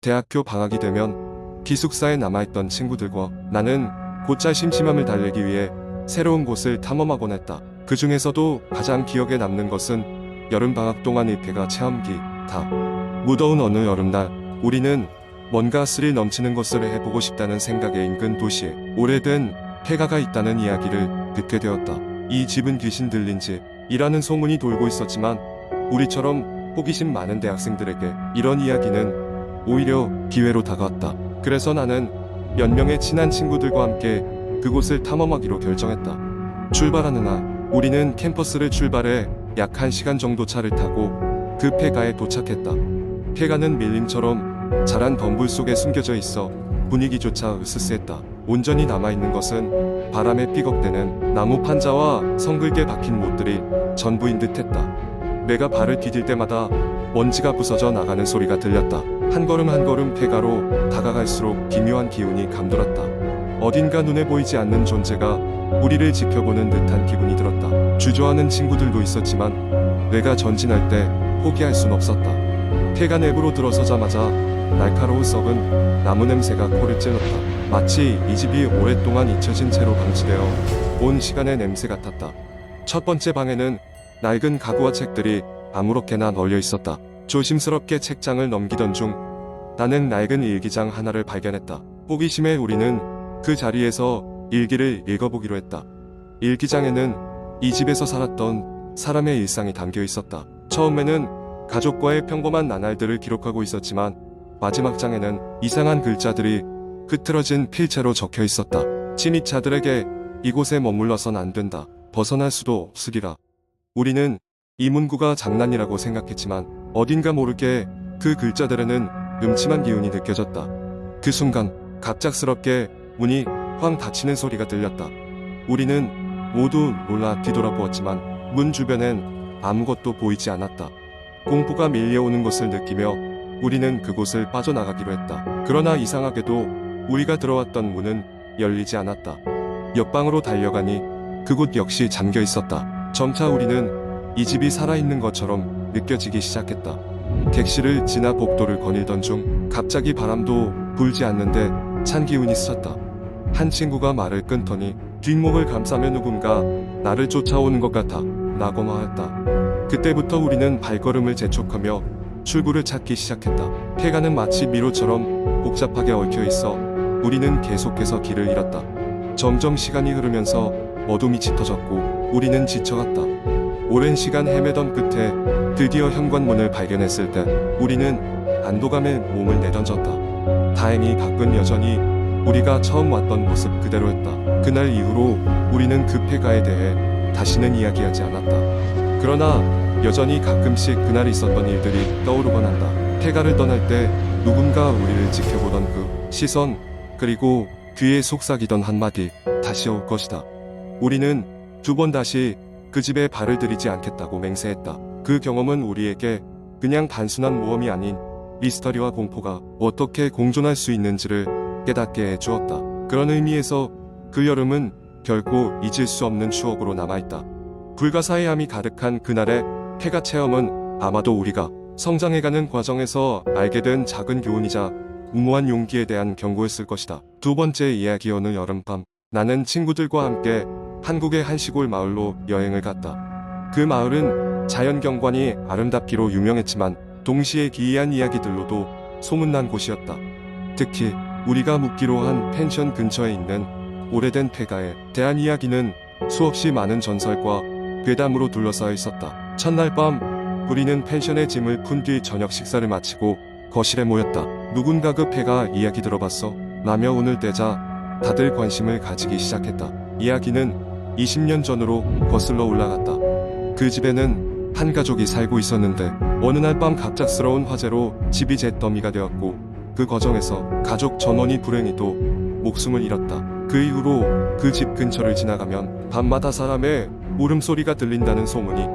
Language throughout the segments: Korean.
대학교 방학이 되면 기숙사에 남아있던 친구들과 나는 곧잘 심심함을 달래기 위해 새로운 곳을 탐험하곤 했다. 그 중에서도 가장 기억에 남는 것은 여름방학 동안의 폐가 체험기 다. 무더운 어느 여름날 우리는 뭔가 스릴 넘치는 것을 해보고 싶다는 생각에 인근 도시에 오래된 폐가가 있다는 이야기를 듣게 되었다. 이 집은 귀신 들린 집이라는 소문이 돌고 있었지만 우리처럼 호기심 많은 대학생들에게 이런 이야기는 오히려 기회로 다가왔다. 그래서 나는 몇 명의 친한 친구들과 함께 그곳을 탐험하기로 결정했다. 출발하는 날 우리는 캠퍼스를 출발해 약 1시간 정도 차를 타고 그 폐가에 도착했다. 폐가는 밀림처럼 자란 덤불 속에 숨겨져 있어 분위기조차 으스스했다. 온전히 남아있는 것은 바람에 삐걱대는 나무 판자와 성글게 박힌 못들이 전부인 듯했다. 내가 발을 디딜 때마다 먼지가 부서져 나가는 소리가 들렸다. 한 걸음 한 걸음 폐가로 다가갈수록 기묘한 기운이 감돌았다. 어딘가 눈에 보이지 않는 존재가 우리를 지켜보는 듯한 기분이 들었다. 주저하는 친구들도 있었지만 내가 전진할 때 포기할 순 없었다. 폐가 내부로 들어서자마자 날카로운 썩은 나무 냄새가 코를 찔렀다. 마치 이 집이 오랫동안 잊혀진 채로 방치되어 온 시간의 냄새 같았다. 첫 번째 방에는 낡은 가구와 책들이 아무렇게나 널려 있었다. 조심스럽게 책장을 넘기던 중 나는 낡은 일기장 하나를 발견했다. 호기심에 우리는 그 자리에서 일기를 읽어보기로 했다. 일기장에는 이 집에서 살았던 사람의 일상이 담겨 있었다. 처음에는 가족과의 평범한 나날들을 기록하고 있었지만 마지막 장에는 이상한 글자들이 흐트러진 필체로 적혀 있었다. 침입자들에게 이곳에 머물러선 안 된다. 벗어날 수도 없으리라. 우리는 이 문구가 장난이라고 생각했지만 어딘가 모르게 그 글자들에는 음침한 기운이 느껴졌다. 그 순간 갑작스럽게 문이 쾅 닫히는 소리가 들렸다. 우리는 모두 놀라 뒤돌아보았지만 문 주변엔 아무것도 보이지 않았다. 공포가 밀려오는 것을 느끼며 우리는 그곳을 빠져나가기로 했다. 그러나 이상하게도 우리가 들어왔던 문은 열리지 않았다. 옆방으로 달려가니 그곳 역시 잠겨 있었다. 점차 우리는 이 집이 살아있는 것처럼 느껴지기 시작했다. 객실을 지나 복도를 거닐던 중 갑자기 바람도 불지 않는데 찬 기운이 스쳤다. 한 친구가 말을 끊더니 뒷목을 감싸며 누군가 나를 쫓아오는 것 같아 라고 말했다. 그때부터 우리는 발걸음을 재촉하며 출구를 찾기 시작했다. 폐가는 마치 미로처럼 복잡하게 얽혀 있어 우리는 계속해서 길을 잃었다. 점점 시간이 흐르면서 어둠이 짙어졌고 우리는 지쳐갔다. 오랜 시간 헤매던 끝에 드디어 현관문을 발견했을 때 우리는 안도감에 몸을 내던졌다. 다행히 밖은 여전히 우리가 처음 왔던 모습 그대로였다. 그날 이후로 우리는 그 폐가에 대해 다시는 이야기하지 않았다. 그러나 여전히 가끔씩 그날 있었던 일들이 떠오르곤 한다. 폐가를 떠날 때 누군가 우리를 지켜보던 그 시선, 그리고 귀에 속삭이던 한마디, 다시 올 것이다. 우리는 두 번 다시 그 집에 발을 들이지 않겠다고 맹세했다. 그 경험은 우리에게 그냥 단순한 모험이 아닌 미스터리와 공포가 어떻게 공존할 수 있는지를 깨닫게 해주었다. 그런 의미에서 그 여름은 결코 잊을 수 없는 추억으로 남아있다. 불가사의함이 가득한 그날의 폐가 체험은 아마도 우리가 성장해가는 과정에서 알게 된 작은 교훈이자 무모한 용기에 대한 경고였을 것이다. 두 번째 이야기. 어느 여름밤 나는 친구들과 함께 한국의 한 시골 마을로 여행을 갔다. 그 마을은 자연경관이 아름답기로 유명했지만 동시에 기이한 이야기들로도 소문난 곳이었다. 특히 우리가 묵기로 한 펜션 근처에 있는 오래된 폐가에 대한 이야기는 수없이 많은 전설과 괴담으로 둘러싸여 있었다. 첫날 밤 우리는 펜션에 짐을 푼 뒤 저녁 식사를 마치고 거실에 모였다. 누군가 그 폐가 이야기 들어봤어? 라며 운을 떼자 다들 관심을 가지기 시작했다. 이야기는 20년 전으로 거슬러 올라갔다. 그 집에는 한 가족이 살고 있었는데 어느 날 밤 갑작스러운 화재로 집이 잿더미가 되었고 그 과정에서 가족 전원이 불행히도 목숨을 잃었다. 그 이후로 그 집 근처를 지나가면 밤마다 사람의 울음소리가 들린다는 소문이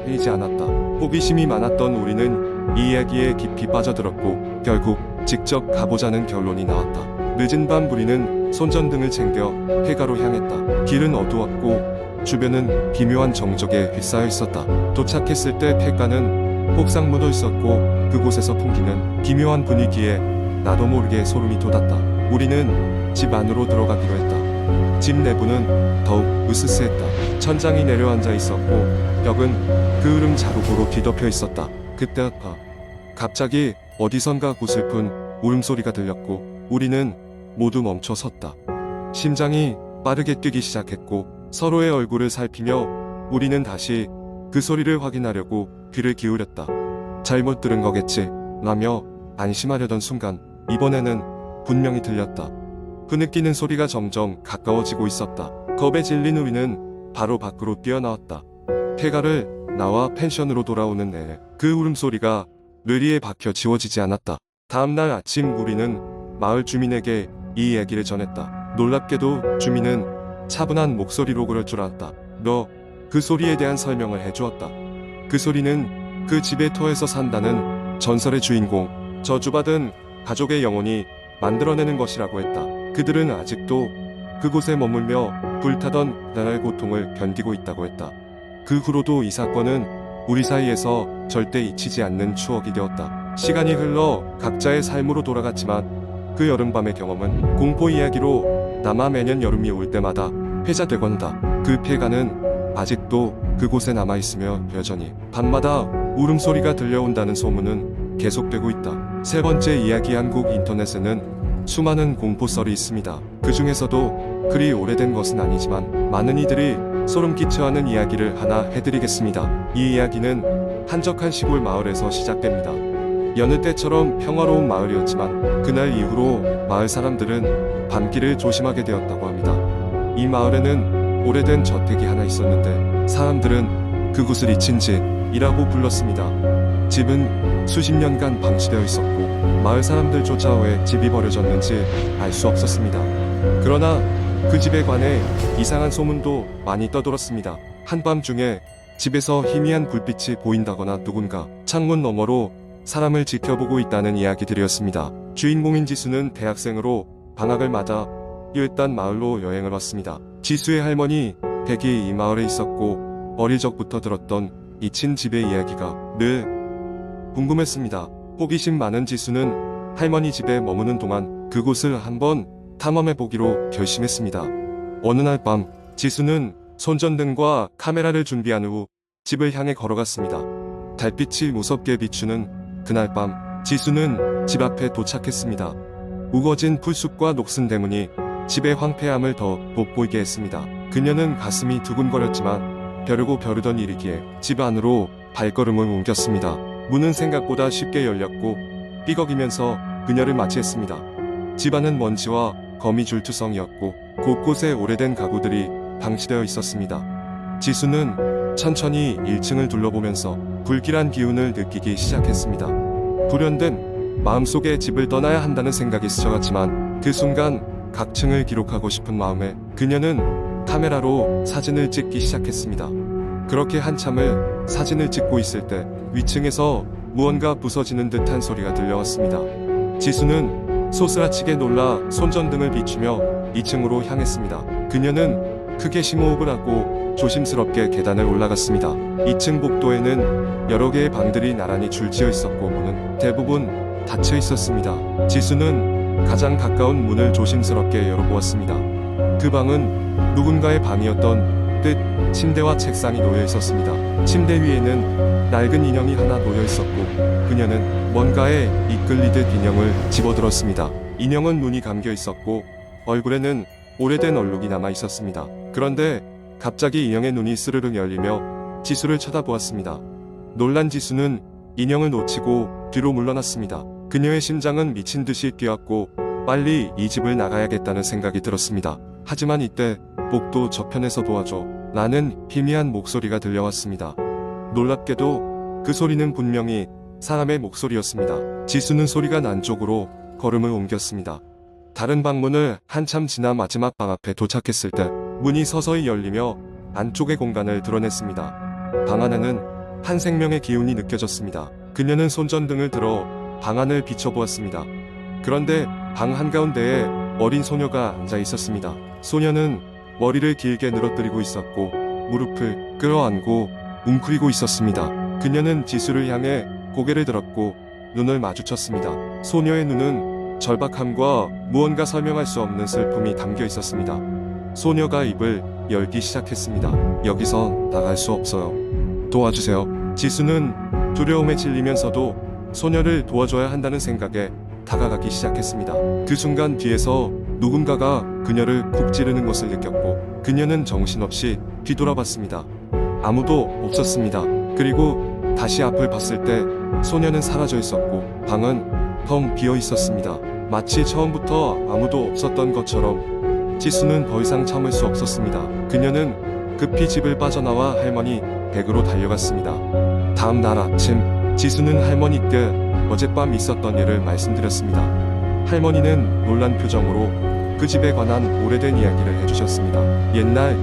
끊이지 않았다. 호기심이 많았던 우리는 이 이야기에 깊이 빠져들었고 결국 직접 가보자는 결론이 나왔다. 늦은 밤 우리는 손전등을 챙겨 폐가로 향했다. 길은 어두웠고 주변은 기묘한 정적에 휩싸여 있었다. 도착했을 때 폐가는 폭삭 묻어 있었고 그곳에서 풍기는 기묘한 분위기에 나도 모르게 소름이 돋았다. 우리는 집 안으로 들어가기로 했다. 집 내부는 더욱 으스스했다. 천장이 내려앉아 있었고 벽은 그 흐름 자루고로 뒤덮여 있었다. 그때 갑자기 어디선가 고슬픈 울음소리가 들렸고 우리는 모두 멈춰 섰다. 심장이 빠르게 뛰기 시작했고 서로의 얼굴을 살피며 우리는 다시 그 소리를 확인하려고 귀를 기울였다. 잘못 들은 거겠지 라며 안심하려던 순간 이번에는 분명히 들렸다. 흐느끼는 소리가 점점 가까워지고 있었다. 겁에 질린 우리는 바로 밖으로 뛰어나왔다. 폐가를 나와 펜션으로 돌아오는 내내 그 울음소리가 뇌리에 박혀 지워지지 않았다. 다음날 아침 우리는 마을 주민에게 이 얘기를 전했다. 놀랍게도 주민은 차분한 목소리로 그럴 줄 알았다. 너 그 소리에 대한 설명을 해주었다. 그 소리는 그 집의 터에서 산다는 전설의 주인공, 저주받은 가족의 영혼이 만들어내는 것이라고 했다. 그들은 아직도 그곳에 머물며 불타던 그날의 고통을 견디고 있다고 했다. 그 후로도 이 사건은 우리 사이에서 절대 잊히지 않는 추억이 되었다. 시간이 흘러 각자의 삶으로 돌아갔지만 그 여름밤의 경험은 공포 이야기로 남아 매년 여름이 올 때마다 회자되곤 한다. 그 폐가는 아직도 그곳에 남아있으며 여전히 밤마다 울음소리가 들려온다는 소문은 계속되고 있다. 세 번째 이야기. 한국 인터넷에는 수많은 공포썰이 있습니다. 그 중에서도 그리 오래된 것은 아니지만 많은 이들이 소름 끼쳐하는 이야기를 하나 해드리겠습니다. 이 이야기는 한적한 시골 마을에서 시작됩니다. 여느 때처럼 평화로운 마을이었지만 그날 이후로 마을 사람들은 밤길을 조심하게 되었다고 합니다. 이 마을에는 오래된 저택이 하나 있었는데 사람들은 그곳을 잊힌 집이라고 불렀습니다. 집은 수십 년간 방치되어 있었고 마을 사람들조차 왜 집이 버려졌는지 알 수 없었습니다. 그러나 그 집에 관해 이상한 소문도 많이 떠돌았습니다. 한밤중에 집에서 희미한 불빛이 보인다거나 누군가 창문 너머로 사람을 지켜보고 있다는 이야기들이었습니다. 주인공인 지수는 대학생으로 방학을 맞아 일단 마을로 여행을 왔습니다. 지수의 할머니 댁이 이 마을에 있었고 어릴 적부터 들었던 잊힌 집의 이야기가 늘 궁금했습니다. 호기심 많은 지수는 할머니 집에 머무는 동안 그곳을 한번 탐험해보기로 결심했습니다. 어느 날 밤 지수는 손전등과 카메라를 준비한 후 집을 향해 걸어갔습니다. 달빛이 무섭게 비추는 그날 밤 지수는 집 앞에 도착했습니다. 우거진 풀숲과 녹슨 대문이 집의 황폐함을 더 돋보이게 했습니다. 그녀는 가슴이 두근거렸지만 벼르고 벼르던 일이기에 집 안으로 발걸음을 옮겼습니다. 문은 생각보다 쉽게 열렸고 삐걱이면서 그녀를 맞이했습니다. 집 안은 먼지와 거미 줄투성이었고 곳곳에 오래된 가구들이 방치되어 있었습니다. 지수는 천천히 1층을 둘러보면서 불길한 기운을 느끼기 시작했습니다. 불현듯 마음속에 집을 떠나야 한다는 생각이 스쳐갔지만 그 순간 각층을 기록하고 싶은 마음에 그녀는 카메라로 사진을 찍기 시작했습니다. 그렇게 한참을 사진을 찍고 있을 때 위층에서 무언가 부서지는 듯한 소리가 들려왔습니다. 지수는 소스라치게 놀라 손전등을 비추며 2층으로 향했습니다. 그녀는 크게 심호흡을 하고 조심스럽게 계단을 올라갔습니다. 2층 복도에는 여러 개의 방들이 나란히 줄지어 있었고 문은 대부분 닫혀 있었습니다. 지수는 가장 가까운 문을 조심스럽게 열어보았습니다. 그 방은 누군가의 방이었던 듯 침대와 책상이 놓여 있었습니다. 침대 위에는 낡은 인형이 하나 놓여 있었고 그녀는 뭔가에 이끌리듯 인형을 집어들었습니다. 인형은 눈이 감겨 있었고 얼굴에는 오래된 얼룩이 남아 있었습니다. 그런데 갑자기 인형의 눈이 스르륵 열리며 지수를 쳐다보았습니다. 놀란 지수는 인형을 놓치고 뒤로 물러났습니다. 그녀의 심장은 미친 듯이 뛰었고 빨리 이 집을 나가야겠다는 생각이 들었습니다. 하지만 이때 복도 저편에서 도와줘 라는 희미한 목소리가 들려왔습니다. 놀랍게도 그 소리는 분명히 사람의 목소리였습니다. 지수는 소리가 난 쪽으로 걸음을 옮겼습니다. 다른 방문을 한참 지나 마지막 방 앞에 도착했을 때 문이 서서히 열리며 안쪽의 공간을 드러냈습니다. 방 안에는 한 생명의 기운이 느껴졌습니다. 그녀는 손전등을 들어 방 안을 비춰보았습니다. 그런데 방 한가운데에 어린 소녀가 앉아 있었습니다. 소녀는 머리를 길게 늘어뜨리고 있었고 무릎을 끌어안고 웅크리고 있었습니다. 그녀는 지수를 향해 고개를 들었고 눈을 마주쳤습니다. 소녀의 눈은 절박함과 무언가 설명할 수 없는 슬픔이 담겨 있었습니다. 소녀가 입을 열기 시작했습니다. 여기서 나갈 수 없어요. 도와주세요. 지수는 두려움에 질리면서도 소녀를 도와줘야 한다는 생각에 다가가기 시작했습니다. 그 순간 뒤에서 누군가가 그녀를 푹 찌르는 것을 느꼈고 그녀는 정신없이 뒤돌아봤습니다. 아무도 없었습니다. 그리고 다시 앞을 봤을 때 소녀는 사라져 있었고 방은 텅 비어 있었습니다. 마치 처음부터 아무도 없었던 것처럼 지수는 더 이상 참을 수 없었습니다. 그녀는 급히 집을 빠져나와 할머니 댁으로 달려갔습니다. 다음 날 아침 지수는 할머니께 어젯밤 있었던 일을 말씀드렸습니다. 할머니는 놀란 표정으로 그 집에 관한 오래된 이야기를 해주셨습니다. 옛날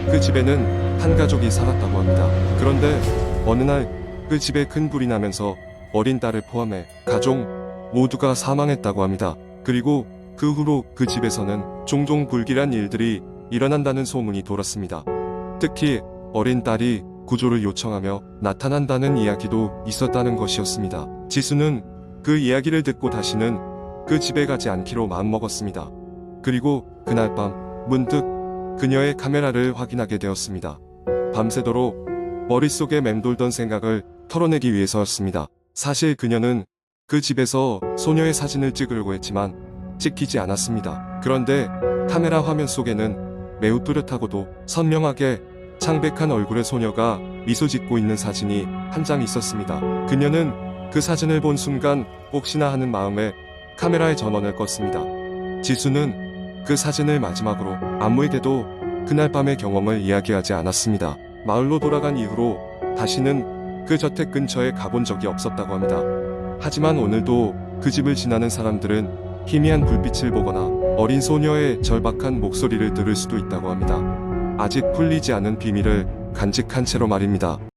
그 집에는 한 가족이 살았다고 합니다. 그런데 어느 날 그 집에 큰 불이 나면서 어린 딸을 포함해 가족 모두가 사망했다고 합니다. 그리고 그 후로 그 집에서는 종종 불길한 일들이 일어난다는 소문이 돌았습니다. 특히 어린 딸이 구조를 요청하며 나타난다는 이야기도 있었다는 것이었습니다. 지수는 그 이야기를 듣고 다시는 그 집에 가지 않기로 마음먹었습니다. 그리고 그날 밤 문득 그녀의 카메라를 확인하게 되었습니다. 밤새도록 머릿속에 맴돌던 생각을 털어내기 위해서였습니다. 사실 그녀는 그 집에서 소녀의 사진을 찍으려고 했지만 찍히지 않았습니다. 그런데 카메라 화면 속에는 매우 뚜렷하고도 선명하게 창백한 얼굴의 소녀가 미소 짓고 있는 사진이 한 장 있었습니다. 그녀는 그 사진을 본 순간 혹시나 하는 마음에 카메라의 전원을 껐습니다. 지수는 그 사진을 마지막으로 아무에게도 그날 밤의 경험을 이야기하지 않았습니다. 마을로 돌아간 이후로 다시는 그 저택 근처에 가본 적이 없었다고 합니다. 하지만 오늘도 그 집을 지나는 사람들은 희미한 불빛을 보거나 어린 소녀의 절박한 목소리를 들을 수도 있다고 합니다. 아직 풀리지 않은 비밀을 간직한 채로 말입니다.